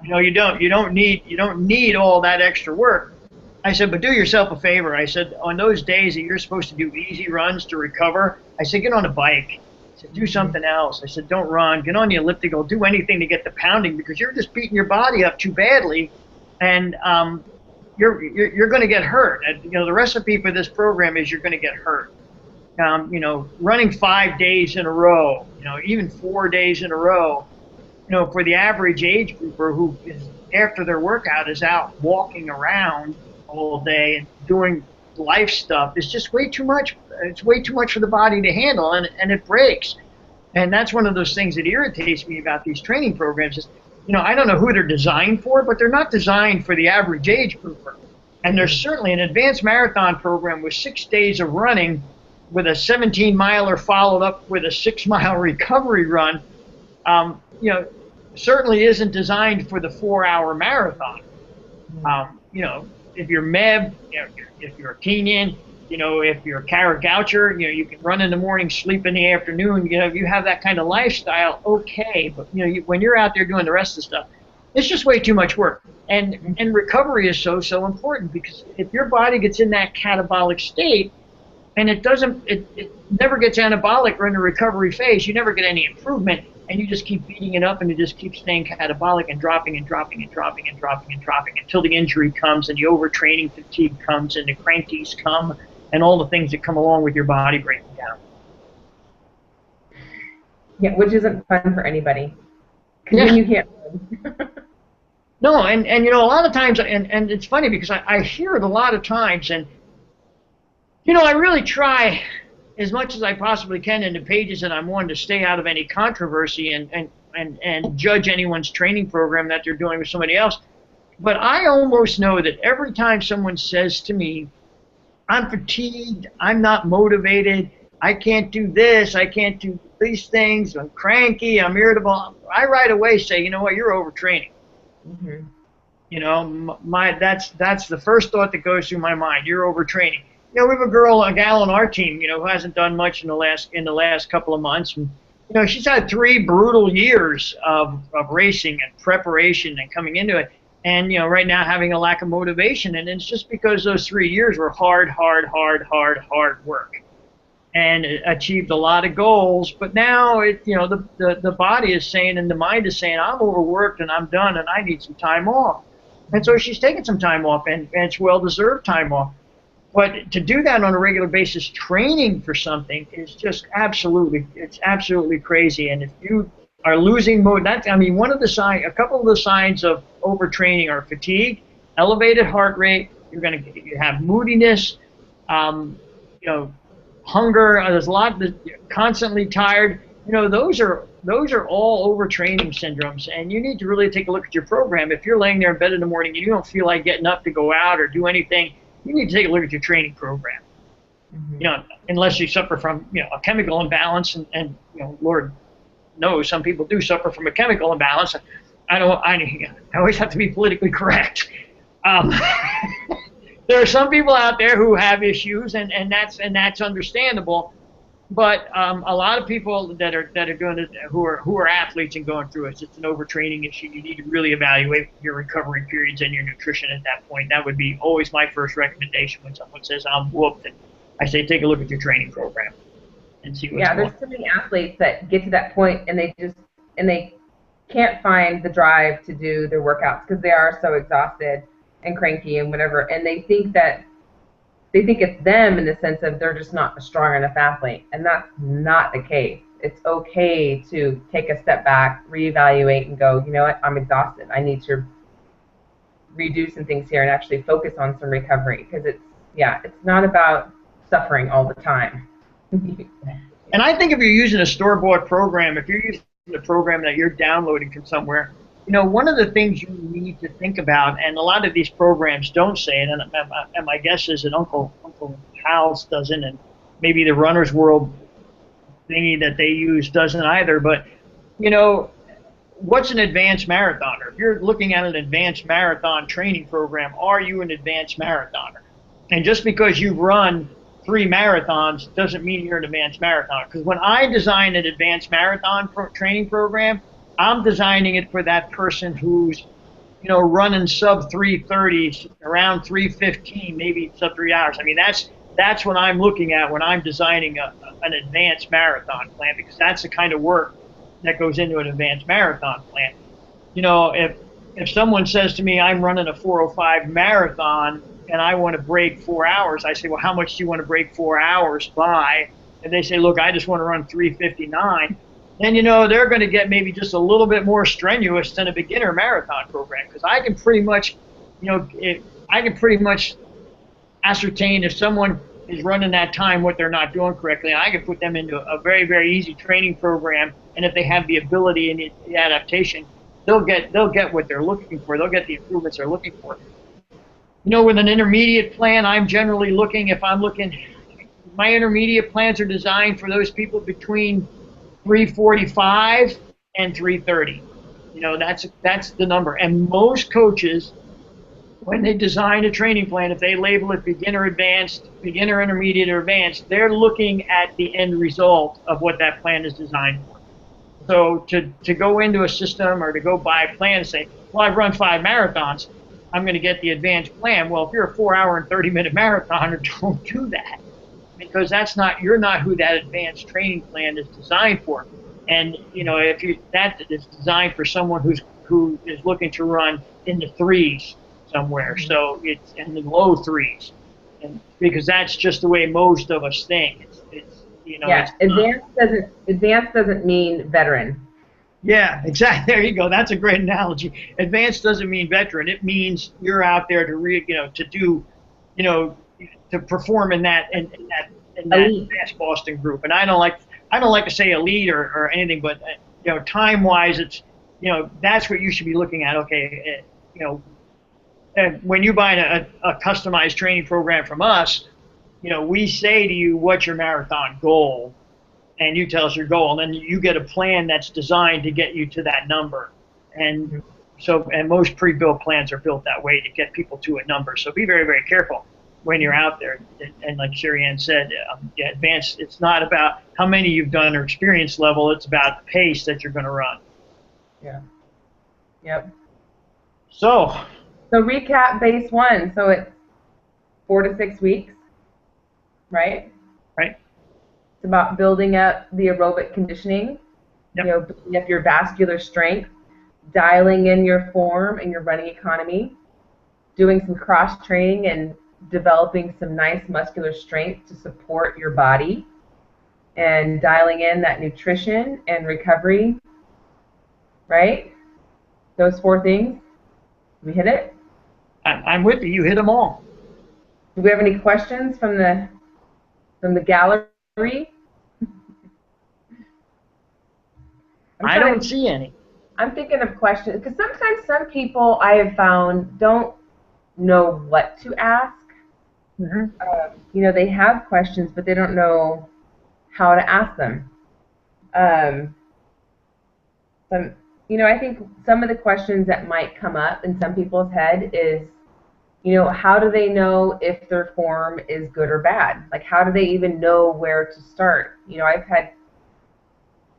Speaker 2: Yeah. You don't need all that extra work. I said, but do yourself a favor. I said, on those days that you're supposed to do easy runs to recover, I said, get on a bike. I said, do something else. I said, don't run. Get on the elliptical. Do anything to get the pounding, because you're just beating your body up too badly, and you're going to get hurt. And, the recipe for this program is you're going to get hurt. Running 5 days in a row, even 4 days in a row, for the average age grouper who is after their workout is out walking around all day and doing life stuff, is just way too much. It's way too much for the body to handle, and it breaks. And that's one of those things that irritates me about these training programs is, I don't know who they're designed for, but they're not designed for the average age grouper. And there's certainly an advanced marathon program with 6 days of running with a 17 miler followed up with a 6 mile recovery run, certainly isn't designed for the 4 hour marathon. If you're Meb, if you're a Kenyan, if you're a Kara Goucher, you can run in the morning, sleep in the afternoon. If you have that kind of lifestyle, okay. But when you're out there doing the rest of the stuff, it's just way too much work. And recovery is so important, because if your body gets in that catabolic state, and it never gets anabolic or in the recovery phase, you never get any improvement. and you just keep beating it up, and it just keeps staying catabolic and dropping and dropping and dropping and dropping and dropping until the injury comes and the overtraining fatigue comes and the crankies come and all the things that come along with your body breaking down.
Speaker 1: Yeah, which isn't fun for anybody. Because
Speaker 2: Yeah.
Speaker 1: then you can't.
Speaker 2: No, and you know, a lot of times, and it's funny because I hear it a lot of times, and you know, I really try as much as I possibly can in the pages that I'm on to stay out of any controversy and judge anyone's training program that they're doing with somebody else. But I almost know that every time someone says to me, I'm fatigued, I'm not motivated, I can't do this, I can't do these things, I'm cranky, I'm irritable, I right away say, you know what, you're overtraining.
Speaker 1: Mm-hmm.
Speaker 2: You know, that's the first thought that goes through my mind. You're overtraining. You know, we have a gal on our team, you know, who hasn't done much in the last couple of months. And, you know, she's had 3 brutal years of racing and preparation and coming into it. And, you know, right now having a lack of motivation. And it's just because those 3 years were hard work. And it achieved a lot of goals. But now, you know, the body is saying and the mind is saying, I'm overworked and I'm done and I need some time off. And so she's taking some time off, and it's well-deserved time off. But to do that on a regular basis, training for something is just it's absolutely crazy. And if you are losing I mean, a couple of the signs of overtraining are fatigue, elevated heart rate. You have moodiness, you know, hunger. There's a lot that constantly tired. You know, those are all overtraining syndromes, and you need to really take a look at your program. If you're laying there in bed in the morning and you don't feel like getting up to go out or do anything, you need to take a look at your training program. Mm-hmm. You know, unless you suffer from, you know, a chemical imbalance, and you know, Lord knows some people do suffer from a chemical imbalance. I always have to be politically correct. There are some people out there who have issues, and that's understandable. But a lot of people that are doing it, who are athletes and going through it, it's an overtraining issue. You need to really evaluate your recovery periods and your nutrition at that point. That would be always my first recommendation when someone says I'm whooped. And I say take a look at your training program and see what's going on.
Speaker 1: There's so many athletes that get to that point and they can't find the drive to do their workouts because they are so exhausted and cranky and whatever, and they think it's them in the sense of they're just not a strong enough athlete, and that's not the case. It's okay to take a step back, reevaluate, and go, you know what, I'm exhausted. I need to redo some things here and actually focus on some recovery, because it's not about suffering all the time.
Speaker 2: And I think if you're using a store-bought program, if you're using a program that you're downloading from somewhere, you know, one of the things you need to think about, and a lot of these programs don't say it, and my guess is that Uncle Hal's doesn't, and maybe the Runner's World thingy that they use doesn't either, but, you know, what's an advanced marathoner? If you're looking at an advanced marathon training program, are you an advanced marathoner? And just because you've run 3 marathons doesn't mean you're an advanced marathoner. Because when I design an advanced marathon training program, I'm designing it for that person who's, you know, running sub 3:30, around 3:15, maybe sub 3 hours. I mean, that's what I'm looking at when I'm designing an advanced marathon plan, because that's the kind of work that goes into an advanced marathon plan. You know, if someone says to me, I'm running a 4:05 marathon and I want to break 4 hours, I say, well, how much do you want to break 4 hours by? And they say, look, I just want to run 3:59. Then, you know, they're going to get maybe just a little bit more strenuous than a beginner marathon program, because I can pretty much, you know, ascertain if someone is running that time what they're not doing correctly. And I can put them into a very, very easy training program, and if they have the ability and the adaptation, they'll get what they're looking for. They'll get the improvements they're looking for. You know, with an intermediate plan, I'm generally looking, my intermediate plans are designed for those people between 3:45 and 3:30. You know, that's the number. And most coaches, when they design a training plan, if they label it beginner advanced, beginner intermediate, or advanced, they're looking at the end result of what that plan is designed for. So to go into a system or to go buy a plan and say, well, I've run 5 marathons, I'm going to get the advanced plan. Well, if you're a 4-hour and 30-minute marathoner, don't do that, because you're not who that advanced training plan is designed for. And if that is designed for someone who is looking to run in the threes somewhere, so it's in the low threes, and because that's just the way most of us think.
Speaker 1: Yeah, advanced doesn't mean veteran.
Speaker 2: Yeah, exactly. There you go. That's a great analogy. Advanced doesn't mean veteran. It means you're out there to do, to perform in that
Speaker 1: Elite.
Speaker 2: fast Boston group. And I don't like to say elite or anything, but time wise, it's that's what you should be looking at. Okay, and when you buy a customized training program from us, we say to you, what's your marathon goal? And you tell us your goal, and then you get a plan that's designed to get you to that number. And most pre-built plans are built that way to get people to a number. So be very, very careful when you're out there. And like SheriAnne said, advanced, it's not about how many you've done or experience level, it's about the pace that you're going to run.
Speaker 1: Yeah. Yep.
Speaker 2: So
Speaker 1: recap base 1. So it's 4 to 6 weeks, right?
Speaker 2: Right.
Speaker 1: It's about building up the aerobic conditioning,
Speaker 2: Yep.
Speaker 1: Building up your vascular strength, dialing in your form and your running economy, doing some cross training and developing some nice muscular strength to support your body, and dialing in that nutrition and recovery, right? Those 4 things. We hit it?
Speaker 2: I'm with you. You hit them all.
Speaker 1: Do we have any questions from the gallery?
Speaker 2: I don't see any.
Speaker 1: I'm thinking of questions, because sometimes some people I have found don't know what to ask.
Speaker 2: Mm-hmm.
Speaker 1: They have questions, but they don't know how to ask them. I think some of the questions that might come up in some people's head is, how do they know if their form is good or bad? Like, how do they even know where to start? I've had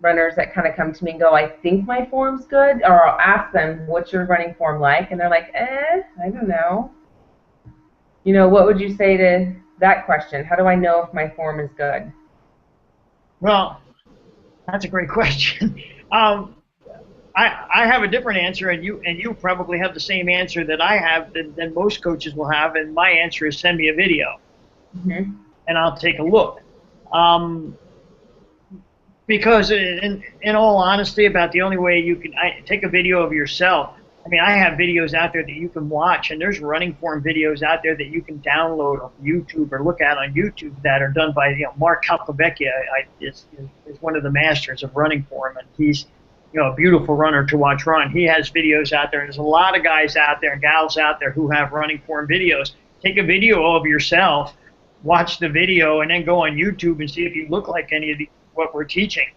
Speaker 1: runners that kind of come to me and go, I think my form's good, or I'll ask them, what's your running form like? And they're like, I don't know. What would you say to that question? How do I know if my form is good?
Speaker 2: Well, that's a great question. I have a different answer, and you probably have the same answer that I have than most coaches will have, and my answer is send me a video, and I'll take a look. Because in all honesty, about the only way you can take a video of yourself. I mean, I have videos out there that you can watch, and there's running form videos out there that you can download on YouTube or look at on YouTube that are done by Mark Calcavecchia is one of the masters of running form, and he's a beautiful runner to watch run. He has videos out there, and there's a lot of guys out there and gals out there who have running form videos. Take a video of yourself, watch the video, and then go on YouTube and see if you look like any of what we're teaching.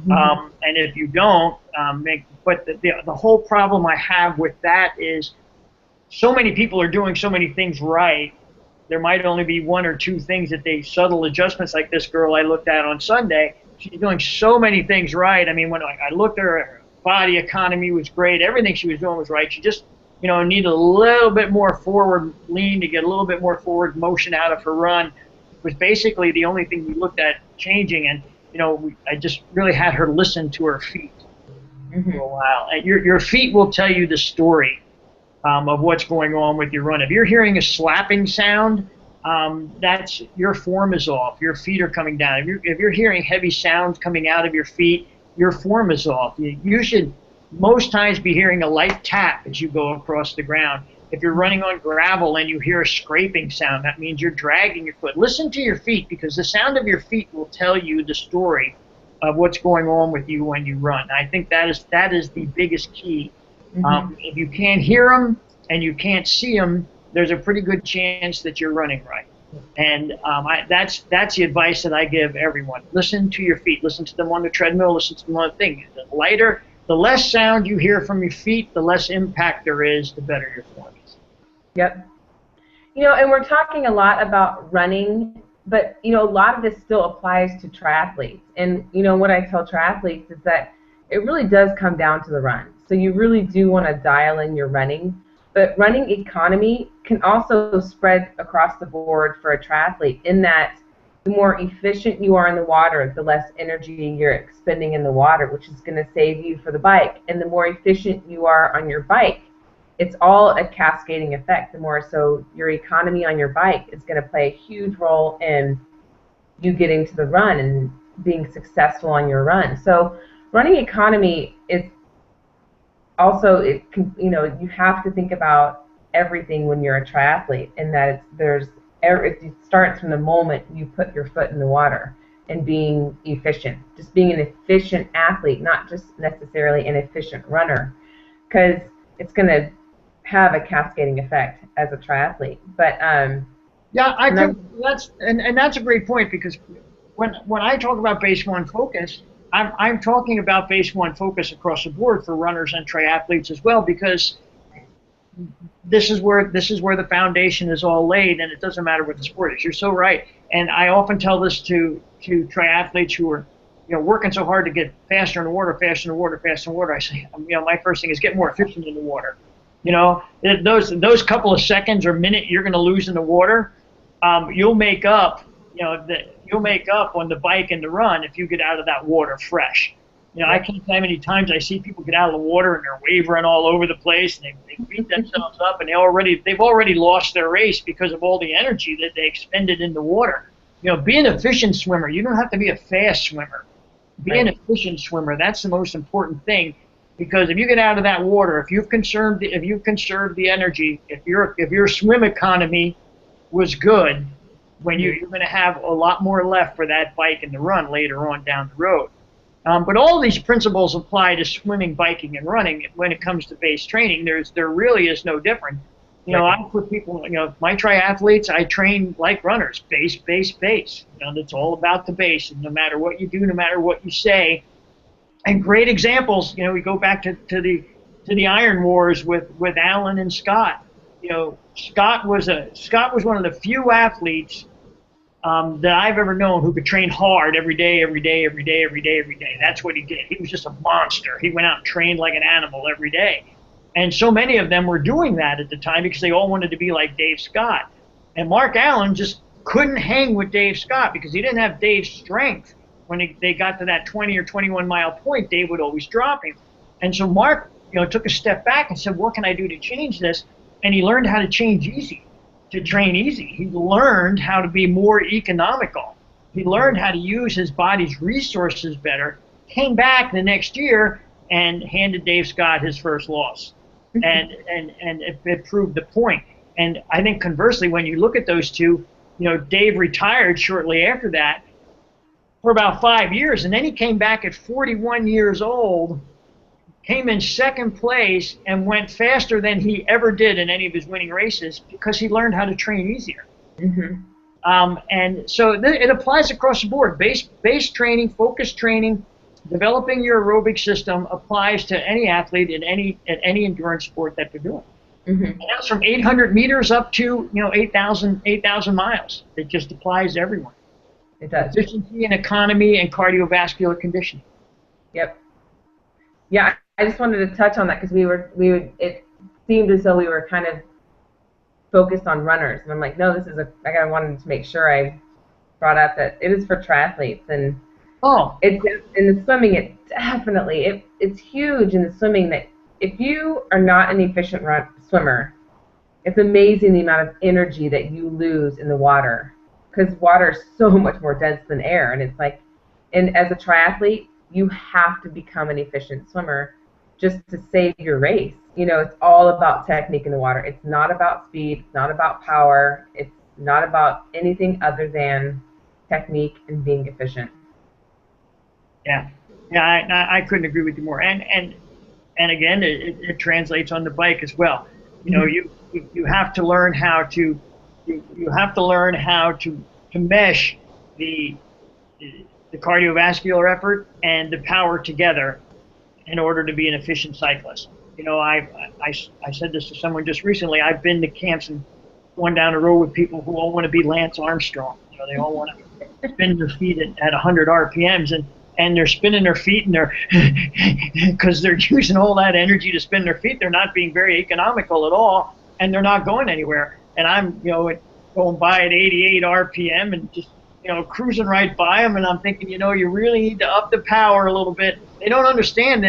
Speaker 2: And if you don't, but the whole problem I have with that is so many people are doing so many things right. There might only be 1 or 2 things that subtle adjustments, like this girl I looked at on Sunday. She's doing so many things right. I mean, when I looked at her body economy was great. Everything she was doing was right. She just, needed a little bit more forward lean to get a little bit more forward motion out of her run. It was basically the only thing we looked at changing. And, I just really had her listen to her feet for a while. And your feet will tell you the story of what's going on with your run. If you're hearing a slapping sound, that's your form is off. Your feet are coming down. If you're hearing heavy sounds coming out of your feet, your form is off. You should most times be hearing a light tap as you go across the ground. If you're running on gravel and you hear a scraping sound, that means you're dragging your foot. Listen to your feet, because the sound of your feet will tell you the story of what's going on with you when you run. I think that is the biggest key. If you can't hear them and you can't see them, there's a pretty good chance that you're running right. And that's the advice that I give everyone. Listen to your feet. Listen to them on the treadmill. Listen to them on the thing. The less sound you hear from your feet, the less impact there is, the better your form is.
Speaker 1: Yep. And we're talking a lot about running, but, a lot of this still applies to triathletes. And, what I tell triathletes is that it really does come down to the run. So you really do want to dial in your running. But running economy can also spread across the board for a triathlete, in that the more efficient you are in the water, the less energy you're expending in the water, which is going to save you for the bike. And the more efficient you are on your bike, it's all a cascading effect. The more, so your economy on your bike is going to play a huge role in you getting to the run and being successful on your run. So running economy is also, it can, you have to think about everything when you're a triathlete, and that it starts from the moment you put your foot in the water and being efficient, just being an efficient athlete, not just necessarily an efficient runner, because it's going to have a cascading effect as a triathlete. But
Speaker 2: yeah, I think that's a great point, because when I talk about base one focus, I'm talking about base one focus across the board for runners and triathletes as well, because this is where the foundation is all laid, and it doesn't matter what the sport is. You're so right. And I often tell this to triathletes who are working so hard to get faster in the water, faster in the water, faster in the water. I say, my first thing is get more efficient in the water. Those couple of seconds or minute you're going to lose in the water, you'll make up. You'll make up on the bike and the run if you get out of that water fresh. I can't tell how many times I see people get out of the water and they're wavering all over the place, and they beat themselves up, and they've already lost their race because of all the energy that they expended in the water. Be an efficient swimmer. You don't have to be a fast swimmer. Be an efficient swimmer. That's the most important thing, because if you get out of that water, if you've conserved the energy, if your swim economy was good, when you're going to have a lot more left for that bike and the run later on down the road. But all these principles apply to swimming, biking, and running. When it comes to base training, there really is no difference. I put people, my triathletes, I train like runners, base, base, base. It's all about the base, and no matter what you do, no matter what you say. And great examples, we go back to the Iron Wars with Alan and Scott. Scott was one of the few athletes that I've ever known who could train hard every day. That's what he did. He was just a monster. He went out and trained like an animal every day. And so many of them were doing that at the time because they all wanted to be like Dave Scott. And Mark Allen just couldn't hang with Dave Scott because he didn't have Dave's strength. When they got to that 20 or 21 mile point, Dave would always drop him. And so Mark, took a step back and said, what can I do to change this? And he learned how to train easy. He learned how to be more economical. He learned how to use his body's resources better, came back the next year and handed Dave Scott his first loss. And it proved the point. And I think conversely, when you look at those two, Dave retired shortly after that for about 5 years, and then he came back at 41 years old, came in second place, and went faster than he ever did in any of his winning races because he learned how to train easier. And so it applies across the board. Base training, focus training, developing your aerobic system applies to any athlete at any endurance sport that they're doing. And that's from 800 meters up to 8,000 miles. It just applies to everyone.
Speaker 1: It does.
Speaker 2: Efficiency and economy and cardiovascular conditioning.
Speaker 1: Yep. Yeah, I just wanted to touch on that because it seemed as though we were kind of focused on runners, and I'm like, no, I wanted to make sure I brought up that it is for triathletes, and it's in the swimming. It's huge in the swimming that if you are not an efficient swimmer, it's amazing the amount of energy that you lose in the water, because water is so much more dense than air, and it's like, and as a triathlete, you have to become an efficient swimmer just to save your race. It's all about technique in the water. It's not about speed. It's not about power. It's not about anything other than technique and being efficient.
Speaker 2: Yeah, I couldn't agree with you more. And again, it translates on the bike as well. You have to learn how to mesh the cardiovascular effort and the power together in order to be an efficient cyclist. I said this to someone just recently. I've been to camps and gone down the road with people who all want to be Lance Armstrong. They all want to spin their feet at 100 RPMs, and they're spinning their feet, and they're because they're using all that energy to spin their feet. They're not being very economical at all, and they're not going anywhere. And I'm going by at 88 RPM and just cruising right by them, and I'm thinking, you really need to up the power a little bit. They don't understand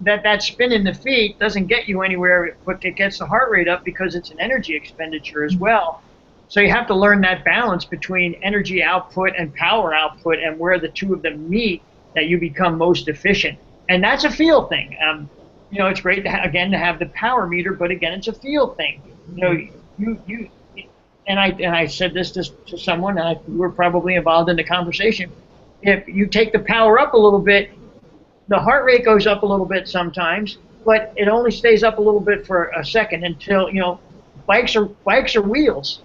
Speaker 2: that spin in the feet doesn't get you anywhere, but it gets the heart rate up because it's an energy expenditure as well. So you have to learn that balance between energy output and power output, and where the two of them meet, that you become most efficient. And that's a feel thing. It's great to have the power meter, but again, it's a feel thing. You and I said this to someone, and we were probably involved in the conversation. If you take the power up a little bit, the heart rate goes up a little bit sometimes, but it only stays up a little bit for a second until, bikes are wheels.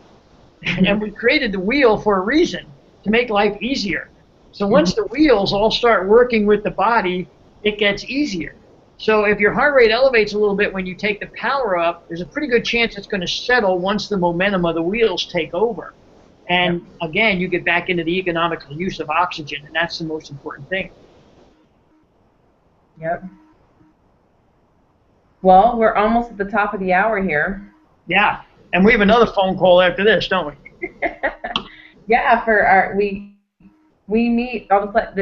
Speaker 2: And we created the wheel for a reason, to make life easier. So once the wheels all start working with the body, it gets easier. So if your heart rate elevates a little bit when you take the power up, there's a pretty good chance it's going to settle once the momentum of the wheels take over. And again, you get back into the economical use of oxygen, and that's the most important thing.
Speaker 1: Yep. Well, we're almost at the top of the hour here.
Speaker 2: Yeah. And we have another phone call after this, don't we?
Speaker 1: Yeah, we meet. I'll just let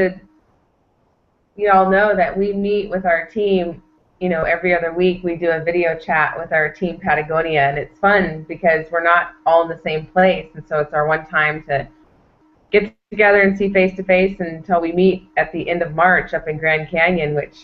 Speaker 1: you all know that we meet with our team. Every other week we do a video chat with our team Patagonia, and it's fun because we're not all in the same place, and so it's our one time to get together and see face to face until we meet at the end of March up in Grand Canyon, which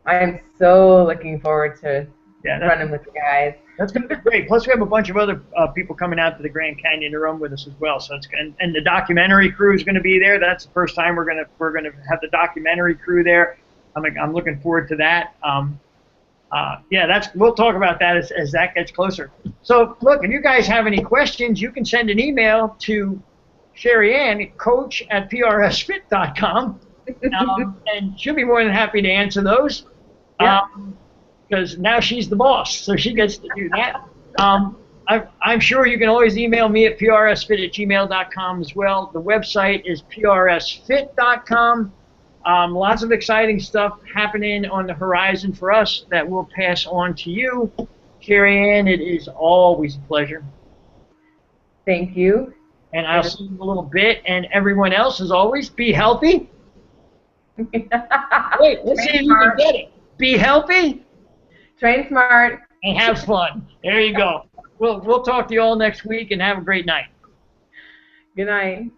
Speaker 1: I am so looking forward to running with the guys.
Speaker 2: That's going to be great. Plus, we have a bunch of other people coming out to the Grand Canyon to run with us as well. So and the documentary crew is going to be there. That's the first time we're going to have the documentary crew there. I'm looking forward to that. We'll talk about that as that gets closer. So, look, if you guys have any questions, you can send an email to SheriAnne, coach@prsfit.com, and she'll be more than happy to answer those. Because now she's the boss, so she gets to do that. I'm sure you can always email me at prsfit@gmail.com as well. The website is prsfit.com. Lots of exciting stuff happening on the horizon for us that we'll pass on to you. SheriAnne, it is always a pleasure.
Speaker 1: Thank you.
Speaker 2: And I'll see you in a little bit. And everyone else, as always, be healthy. Wait, let's see if you can get it. Be healthy.
Speaker 1: Train smart.
Speaker 2: And have fun. There you go. We'll talk to you all next week, and have a great night.
Speaker 1: Good night.